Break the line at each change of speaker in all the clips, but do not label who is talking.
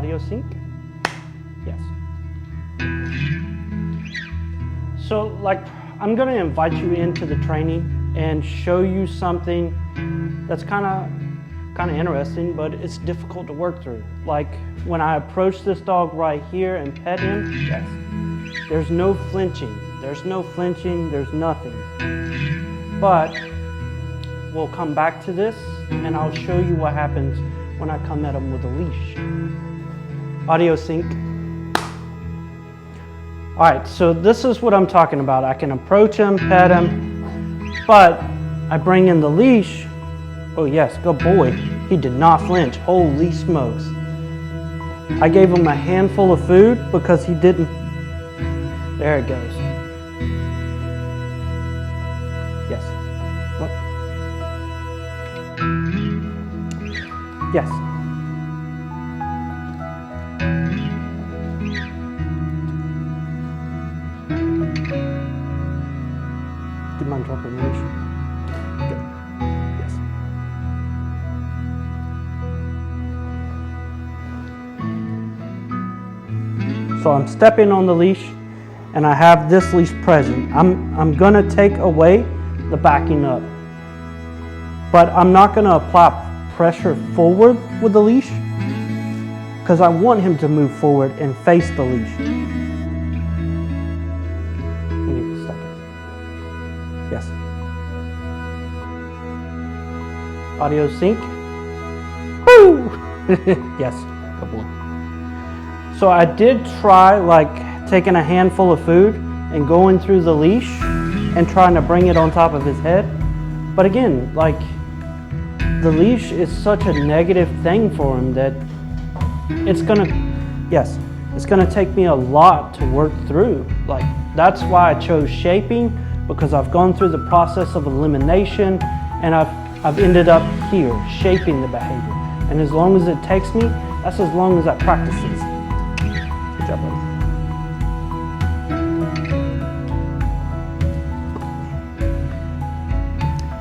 Audio sync? Yes. So like, I'm gonna invite you into the training and show you something that's kind of interesting, but it's difficult to work through. Like when I approach this dog right here and pet him, yes, there's no flinching. There's no flinching, there's nothing. But we'll come back to this and I'll show you what happens when I come at him with a leash. Audio sync. All right, so this is what I'm talking about. I can approach him, pet him, but I bring in the leash. Oh yes, good boy. He did not flinch, holy smokes. I gave him a handful of food because he didn't. There it goes. Yes. What? Yes. Do you mind dropping the leash? Good. Yes. So I'm stepping on the leash and I have this leash present. I'm gonna take away the backing up, but I'm not gonna apply pressure forward with the leash because I want him to move forward and face the leash. You need to stop it. Yes. Audio sync. Woo! Yes, good boy. So I did try like taking a handful of food and going through the leash and trying to bring it on top of his head. But again, like the leash is such a negative thing for him that it's gonna take me a lot to work through. Like that's why I chose shaping, because I've gone through the process of elimination and I've ended up here shaping the behavior. And as long as it takes me, that's as long as I practice this. Good job, buddy.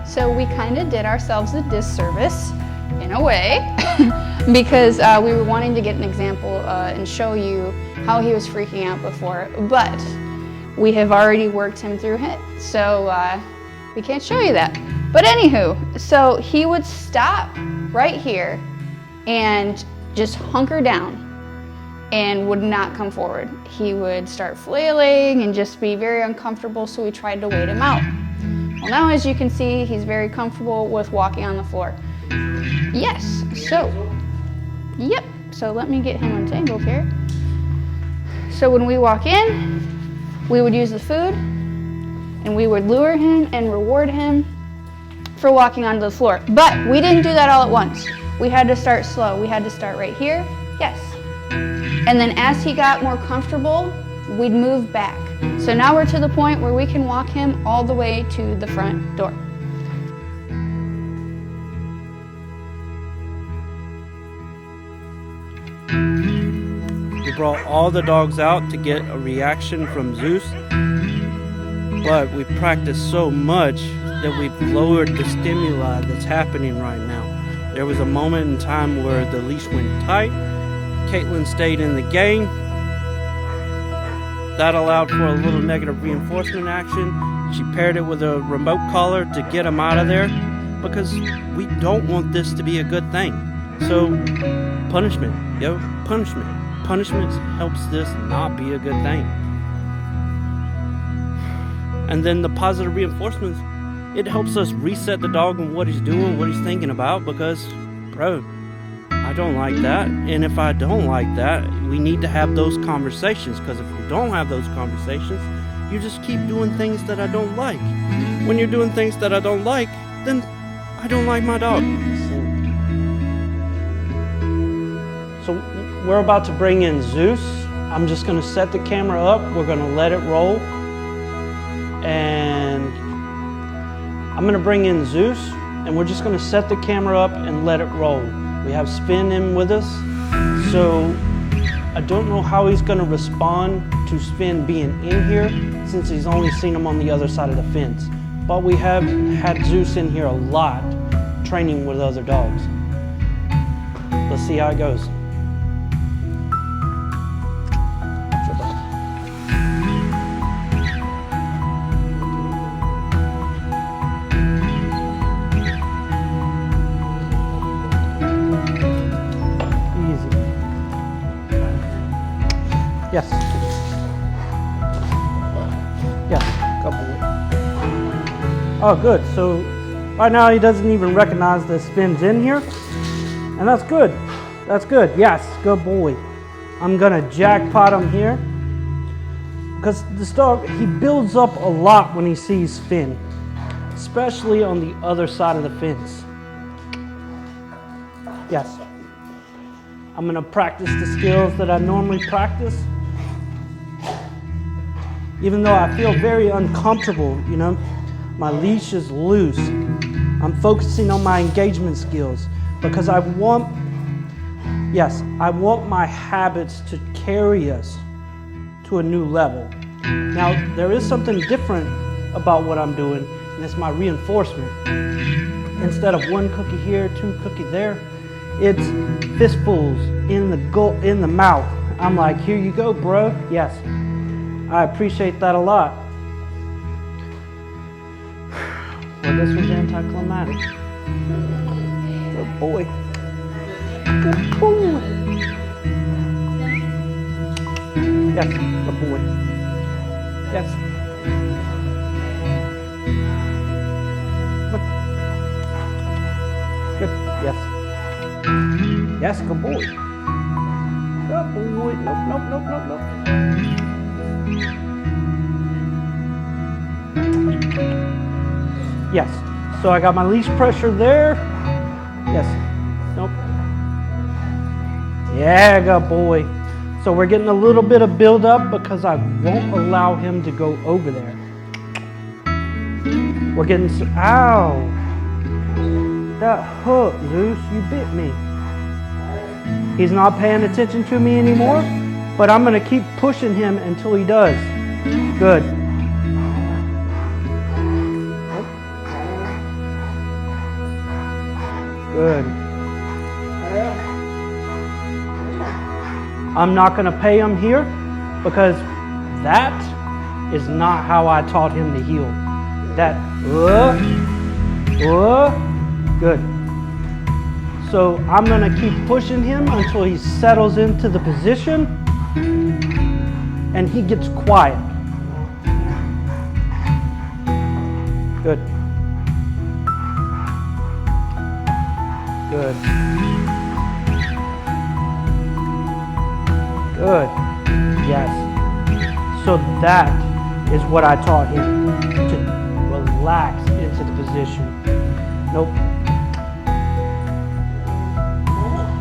So we kind of did ourselves a disservice, in a way, because we were wanting to get an example and show you how he was freaking out before, but we have already worked him through it, so we can't show you that. But anywho, so he would stop right here and just hunker down and would not come forward. He would start flailing and just be very uncomfortable, so we tried to wait him out. Well, now as you can see, he's very comfortable with walking on the floor. Yes, so, yep, so let me get him untangled here. So when we walk in, we would use the food and we would lure him and reward him for walking onto the floor. But we didn't do that all at once. We had to start slow. We had to start right here, yes. And then as he got more comfortable, we'd move back. So now we're to the point where we can walk him all the way to the front door.
We brought all the dogs out to get a reaction from Zeus, but we practiced so much that we've lowered the stimuli that's happening right now. There was a moment in time where the leash went tight, Caitlin stayed in the game. That allowed for a little negative reinforcement action. She paired it with a remote collar to get him out of there because we don't want this to be a good thing. So punishment, punishment. Punishment helps this not be a good thing. And then the positive reinforcements, it helps us reset the dog on what he's doing, what he's thinking about, because, bro, I don't like that. And if I don't like that, we need to have those conversations, because if we don't have those conversations, you just keep doing things that I don't like. When you're doing things that I don't like, then I don't like my dog. So we're about to bring in Zeus. I'm just gonna set the camera up. We're gonna let it roll. And I'm gonna bring in Zeus, and we're just gonna set the camera up and let it roll. We have Spin in with us, so I don't know how he's gonna respond to Spin being in here, since he's only seen him on the other side of the fence. But we have had Zeus in here a lot, training with other dogs. Let's see how it goes. Oh, good. So right now he doesn't even recognize the spin's in here. And that's good. That's good. Yes, good boy. I'm gonna jackpot him here. Because this dog, he builds up a lot when he sees Finn. Especially on the other side of the fence. Yes. I'm gonna practice the skills that I normally practice. Even though I feel very uncomfortable, you know, my leash is loose. I'm focusing on my engagement skills because I want my habits to carry us to a new level. Now, there is something different about what I'm doing, and it's my reinforcement. Instead of one cookie here, two cookies there, it's fistfuls in the mouth. I'm like, here you go, bro. Yes, I appreciate that a lot. Well, this was anticlimactic. Good boy. Good boy. Yes, good boy. Yes. Good. Yes. Yes, good boy. Good boy. Nope, nope, nope, nope, nope. Yes. So I got my leash pressure there. Yes. Nope. Yeah, good boy. So we're getting a little bit of build up because I won't allow him to go over there. We're getting, ow. That hook, Zeus, you bit me. He's not paying attention to me anymore, but I'm gonna keep pushing him until he does. Good. Good. I'm not gonna pay him here because that is not how I taught him to heel. That, good. So I'm gonna keep pushing him until he settles into the position and he gets quiet. Good. Good. Good. Yes. So that is what I taught him, to relax into the position. Nope.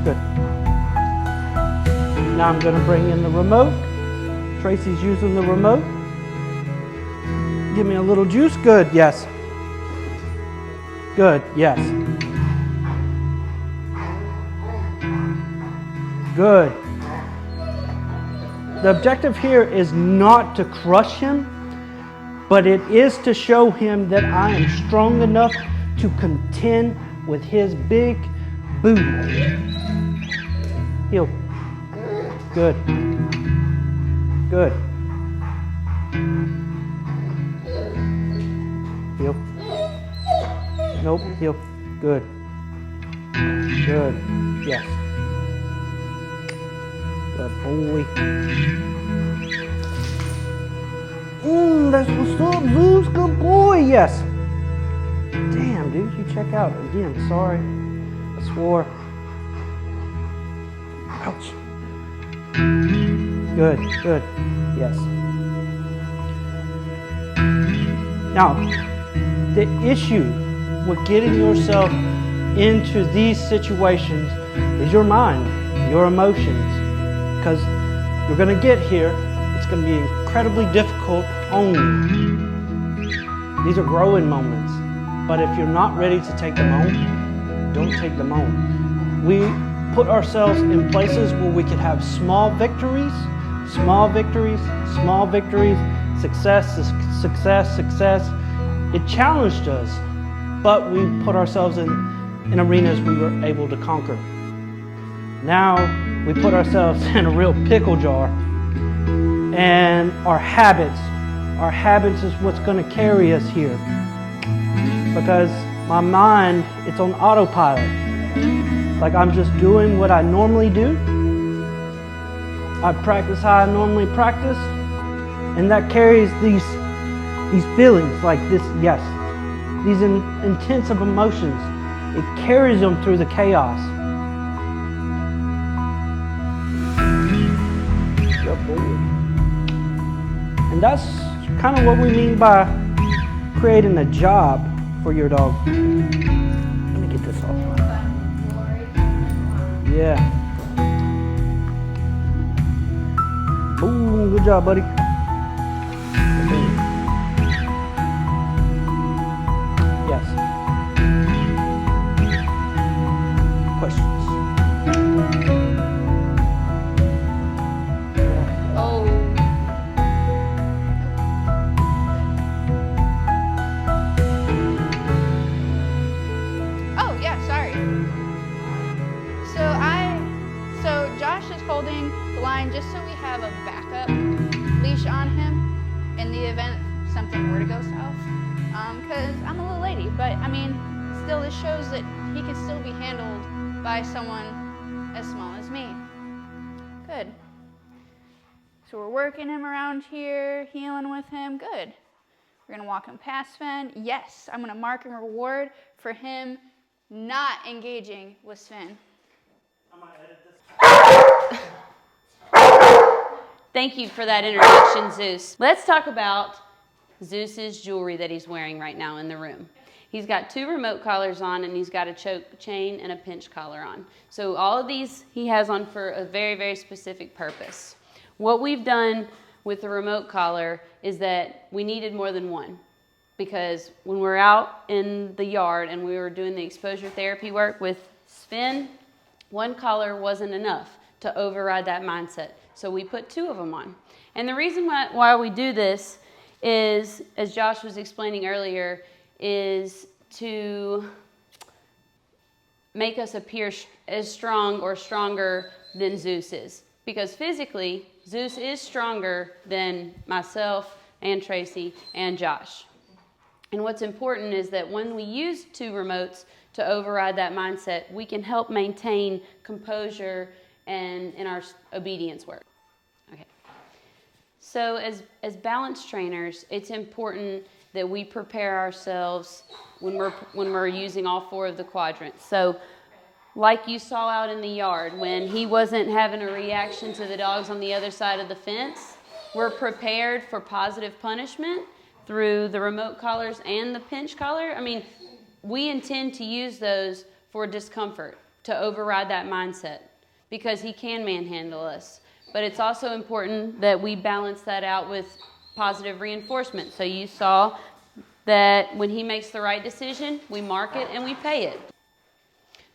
Good. Now I'm going to bring in the remote. Tracy's using the remote. Give me a little juice. Good. Yes. Good. Yes. Good. The objective here is not to crush him, but it is to show him that I am strong enough to contend with his big booty. Heel. Good. Good. Heel. Nope. Heel. Good. Good. Yes. Good boy. That's what's up, Zeus. Good boy. Yes. Damn, dude, you check out again. Sorry. I swore. Ouch. Good, good. Yes. Now, the issue with getting yourself into these situations is your mind, your emotions. Because you're going to get here, it's going to be incredibly difficult on you. These are growing moments. But if you're not ready to take them on, don't take them on. We put ourselves in places where we could have small victories, small victories, small victories, success, success, success. It challenged us, but we put ourselves in arenas we were able to conquer. Now we put ourselves in a real pickle jar, and our habits is what's going to carry us here. Because my mind, it's on autopilot. Like I'm just doing what I normally do. I practice how I normally practice, and that carries these feelings like this. Yes, these intensive emotions. It carries them through the chaos. Good boy. And that's kind of what we mean by creating a job for your dog. Let me get this off. Yeah. Ooh, good job, buddy. Yes. Questions?
Oh. Oh, yeah, sorry. So Josh is holding the line just so we have a backup leash on him in the event something were to go south. Because I'm a little lady, but I mean, still this shows that he can still be handled by someone as small as me. Good. So we're working him around here, healing with him. Good. We're going to walk him past Sven. Yes, I'm going to mark and reward for him not engaging with Sven.
I'm going to edit this.
Thank you for that introduction, Zeus. Let's talk about Zeus's jewelry that he's wearing right now in the room. He's got 2 remote collars on, and he's got a choke chain and a pinch collar on. So all of these he has on for a very, very specific purpose. What we've done with the remote collar is that we needed more than one, because when we're out in the yard and we were doing the exposure therapy work with Sven, one collar wasn't enough to override that mindset. So we put 2 of them on. And the reason why we do this is, as Josh was explaining earlier, is to make us appear as strong or stronger than Zeus is. Because physically, Zeus is stronger than myself and Tracy and Josh. And what's important is that when we use 2 remotes to override that mindset, we can help maintain composure and in our obedience work. Okay. So as balance trainers, it's important that we prepare ourselves when we're using all 4 of the quadrants. So like you saw out in the yard, when he wasn't having a reaction to the dogs on the other side of the fence, we're prepared for positive punishment through the remote collars and the pinch collar. I mean, we intend to use those for discomfort, to override that mindset, because he can manhandle us. But it's also important that we balance that out with positive reinforcement. So you saw that when he makes the right decision, we mark it and we pay it.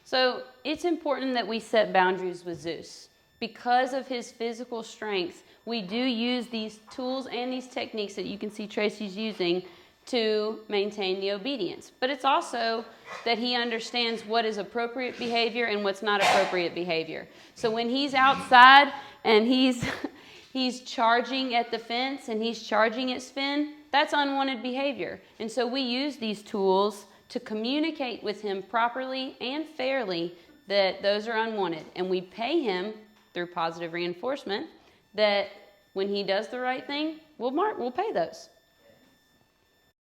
So it's important that we set boundaries with Zeus. Because of his physical strength, we do use these tools and these techniques that you can see Tracy's using to maintain the obedience. But it's also that he understands what is appropriate behavior and what's not appropriate behavior. So when he's outside and he's charging at the fence and he's charging at Sven, that's unwanted behavior. And so we use these tools to communicate with him properly and fairly that those are unwanted. And we pay him through positive reinforcement that when he does the right thing, we'll pay those.